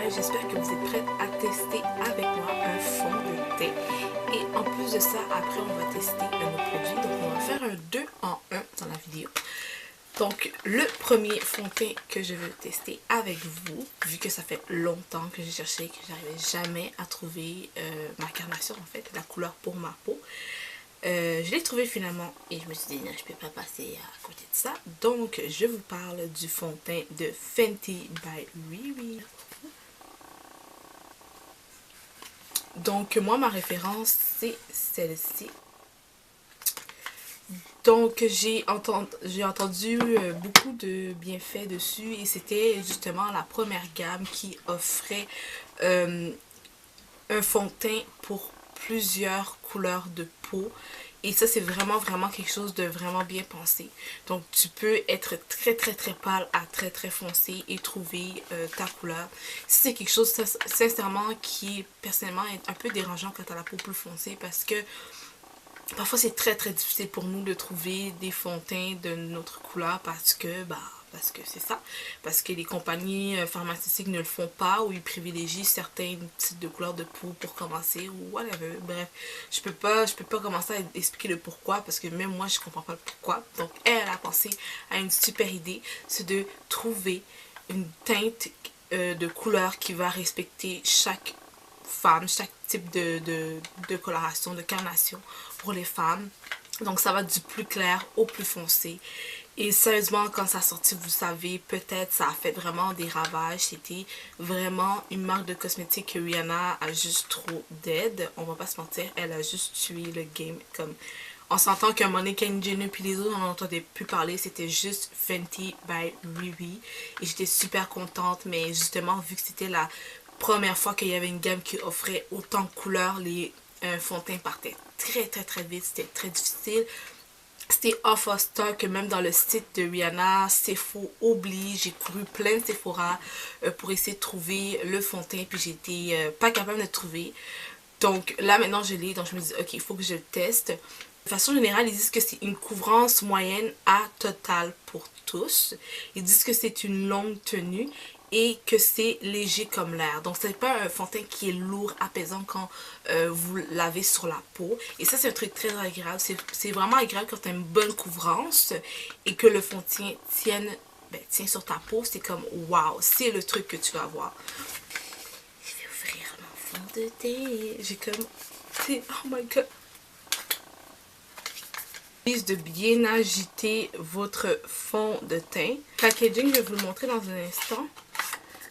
Bye. J'espère que vous êtes prêtes à tester avec moi un fond de teint. Et en plus de ça, après on va tester un autre produit. Donc on va faire un 2 en 1 dans la vidéo. Donc le premier fond de teint que je veux tester avec vous, vu que ça fait longtemps que j'ai cherché, que j'arrivais jamais à trouver ma carnation en fait, la couleur pour ma peau. Je l'ai trouvé finalement et je me suis dit non, je peux pas passer à côté de ça. Donc je vous parle du fond de teint de Fenty by Riri. Donc moi ma référence c'est celle-ci. Donc j'ai entendu beaucoup de bienfaits dessus et c'était justement la première gamme qui offrait un fond de teint pour plusieurs couleurs de peau. Et ça c'est vraiment quelque chose de vraiment bien pensé. Donc tu peux être très pâle à très foncé et trouver ta couleur. C'est quelque chose sincèrement qui personnellement est un peu dérangeant quand tu as la peau plus foncée, parce que parfois c'est très difficile pour nous de trouver des fonds de teint de notre couleur parce que c'est ça, parce que les compagnies pharmaceutiques ne le font pas, ou ils privilégient certains types de couleurs de peau pour commencer ou whatever. Bref, je peux pas commencer à expliquer le pourquoi parce que même moi je comprends pas le pourquoi. Donc elle a pensé à une super idée, c'est de trouver une teinte de couleur qui va respecter chaque femme, chaque type de coloration, de carnation pour les femmes. Donc ça va du plus clair au plus foncé. Et sérieusement, quand ça a sorti, vous savez, peut-être ça a fait vraiment des ravages. C'était vraiment une marque de cosmétiques que Rihanna a juste trop dead. On va pas se mentir, elle a juste tué le game. Comme on s'entend qu'un Monica Ingenu puis les autres, on n'entendait plus parler. C'était juste Fenty by Riri. Et j'étais super contente, mais justement, vu que c'était la première fois qu'il y avait une gamme qui offrait autant de couleurs, les fonds de teint partaient très vite. C'était très difficile. C'était off of stock, même dans le site de Rihanna. Sephora oblige, j'ai couru plein de Sephora pour essayer de trouver le fond de teint, puis j'étais pas capable de le trouver. Donc là maintenant je l'ai, donc je me dis ok, il faut que je le teste. De façon générale, ils disent que c'est une couvrance moyenne à totale pour tous. Ils disent que c'est une longue tenue et que c'est léger comme l'air. Donc c'est pas un fond de teint qui est lourd, apaisant quand vous lavez sur la peau. Et ça c'est un truc très agréable. C'est vraiment agréable quand tu as une bonne couvrance et que le fond de teint tient sur ta peau. C'est comme waouh, c'est le truc que tu vas avoir. Je vais ouvrir mon fond de teint. J'ai comme... Oh my god. De bien agiter votre fond de teint. Packaging, je vais vous le montrer dans un instant.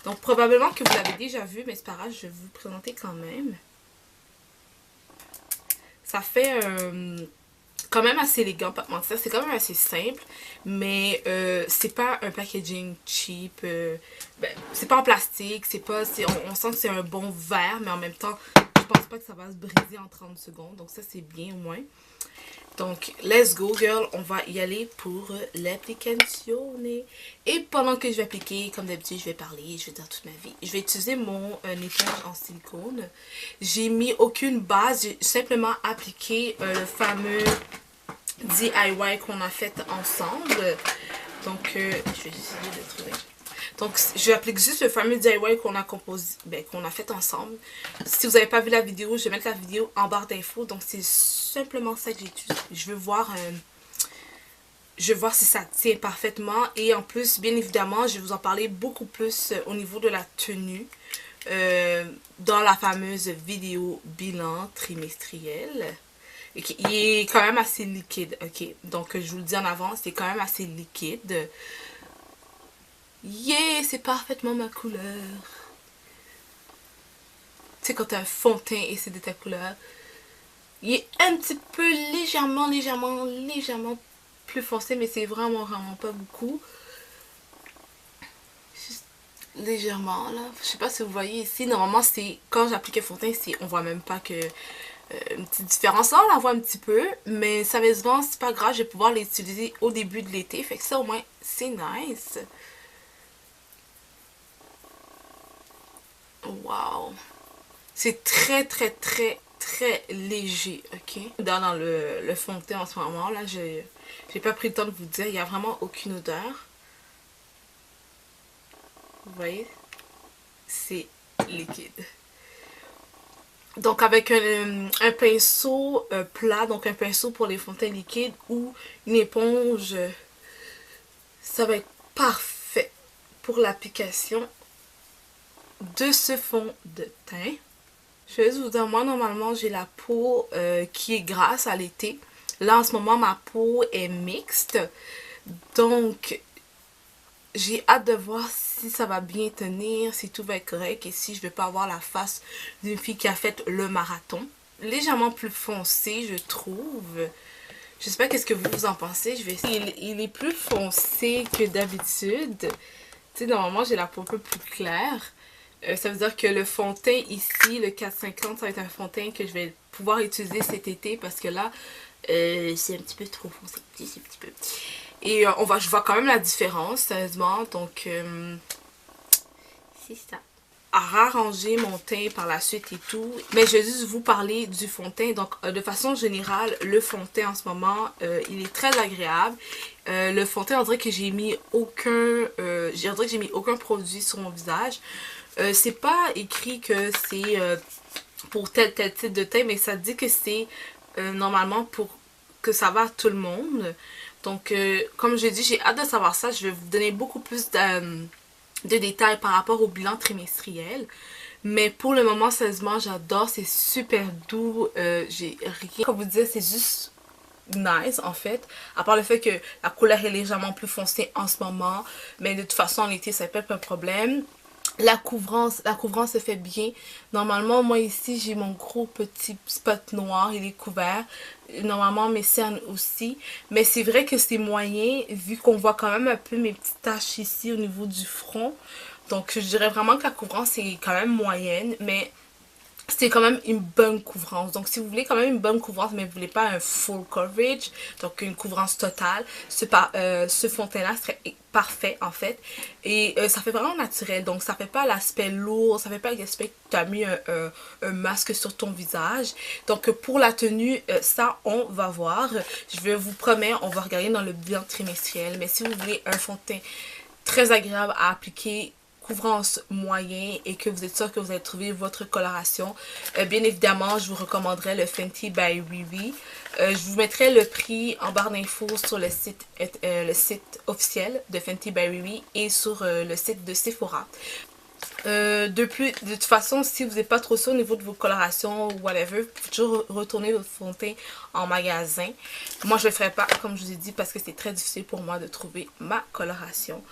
Donc probablement que vous l'avez déjà vu, mais c'est pas grave, je vais vous le présenter quand même. Ça fait quand même assez élégant, pas te mentir. C'est quand même assez simple, mais c'est pas un packaging cheap. C'est pas en plastique, on sent que c'est un bon verre, mais en même temps, je pense pas que ça va se briser en 30 secondes. Donc ça c'est bien au moins. Donc, let's go girl, on va y aller pour l'application. Et pendant que je vais appliquer, comme d'habitude, je vais parler, je vais dire toute ma vie. Je vais utiliser mon éponge en silicone. J'ai mis aucune base, j'ai simplement appliqué le fameux DIY qu'on a fait ensemble. Donc, je vais essayer de le trouver. Donc, je applique juste le fameux DIY qu'on a composé, qu'on a fait ensemble. Si vous n'avez pas vu la vidéo, je vais mettre la vidéo en barre d'infos. Donc, c'est simplement ça que j'utilise. Je veux voir si ça tient parfaitement. Et en plus, bien évidemment, je vais vous en parler beaucoup plus au niveau de la tenue dans la fameuse vidéo bilan trimestriel. Okay. Il est quand même assez liquide. Ok, donc je vous le dis en avance, c'est quand même assez liquide. Yeah, c'est parfaitement ma couleur. Tu sais, quand tu as un fond de teint et c'est de ta couleur, il est un petit peu légèrement plus foncé, mais c'est vraiment pas beaucoup. Juste légèrement là. Je sais pas si vous voyez ici. Normalement, c'est quand j'applique un fond de teint, on voit même pas que une petite différence. Là, on la voit un petit peu, mais sérieusement, c'est pas grave. Je vais pouvoir l'utiliser au début de l'été. Fait que ça, au moins, c'est nice. Wow. C'est très léger, ok? Dans le fond de teint en ce moment, là, j'ai pas pris le temps de vous dire, il n'y a vraiment aucune odeur. Vous voyez? C'est liquide. Donc avec un pinceau plat, donc un pinceau pour les fonds de teint liquides ou une éponge, ça va être parfait pour l'application de ce fond de teint. Je vais vous dire, moi normalement j'ai la peau qui est grasse à l'été. Là en ce moment ma peau est mixte, donc j'ai hâte de voir si ça va bien tenir, si tout va être correct et si je vais pas avoir la face d'une fille qui a fait le marathon. Légèrement plus foncé, je trouve. Je sais pas qu'est-ce que vous en pensez. Je vais essayer. Il est plus foncé que d'habitude. Tu sais, normalement, j'ai la peau un peu plus claire. Ça veut dire que le fond de teint ici, le 450, ça va être un fond de teint que je vais pouvoir utiliser cet été parce que là, c'est un petit peu trop foncé. C'est un petit peu. Et je vois quand même la différence, sérieusement. Donc, c'est ça. À rarranger mon teint par la suite et tout. Mais je vais juste vous parler du fond de teint. Donc, de façon générale, le fond de teint en ce moment, il est très agréable. Le fond de teint, on dirait que j'ai mis aucun produit sur mon visage. C'est pas écrit que c'est pour tel type de teint, mais ça dit que c'est normalement pour que ça va à tout le monde. Donc, comme je dis, j'ai hâte de savoir ça. Je vais vous donner beaucoup plus de détails par rapport au bilan trimestriel. Mais pour le moment, sérieusement, j'adore. C'est super doux. J'ai rien à vous dire. C'est juste nice, en fait. À part le fait que la couleur est légèrement plus foncée en ce moment. Mais de toute façon, en été, ça peut être un problème. La couvrance se fait bien. Normalement, moi ici, j'ai mon gros petit spot noir, il est couvert. Normalement, mes cernes aussi. Mais c'est vrai que c'est moyen, vu qu'on voit quand même un peu mes petites taches ici au niveau du front. Donc, je dirais vraiment que la couvrance est quand même moyenne, mais c'est quand même une bonne couvrance. Donc si vous voulez quand même une bonne couvrance mais vous voulez pas un full coverage, donc une couvrance totale, ce fond de teint là serait parfait en fait. Et ça fait vraiment naturel, donc ça fait pas l'aspect lourd, ça fait pas l'aspect que tu as mis un masque sur ton visage. Donc pour la tenue, ça on va voir. Je vous promets, on va regarder dans le bilan trimestriel. Mais si vous voulez un fond de teint très agréable à appliquer, couvrance moyen et que vous êtes sûr que vous allez trouver votre coloration, bien évidemment je vous recommanderais le Fenty by Riri. Je vous mettrai le prix en barre d'infos sur le site officiel de Fenty by Riri et sur le site de Sephora. De toute façon, si vous n'êtes pas trop sûr au niveau de vos colorations ou whatever, vous pouvez toujours retourner votre fond de teint en magasin. Moi je le ferai pas comme je vous ai dit parce que c'est très difficile pour moi de trouver ma coloration.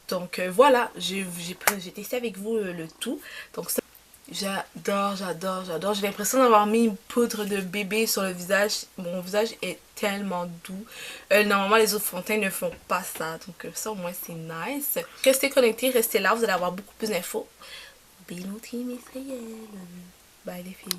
Donc voilà, j'ai testé avec vous le tout. Donc j'adore, j'adore, j'adore. J'ai l'impression d'avoir mis une poudre de bébé sur le visage. Mon visage est tellement doux. Normalement, les autres fonds de teint ne font pas ça. Donc ça, au moins, c'est nice. Restez connectés, restez là. Vous allez avoir beaucoup plus d'infos. Bilan trimestriel. Bye les filles.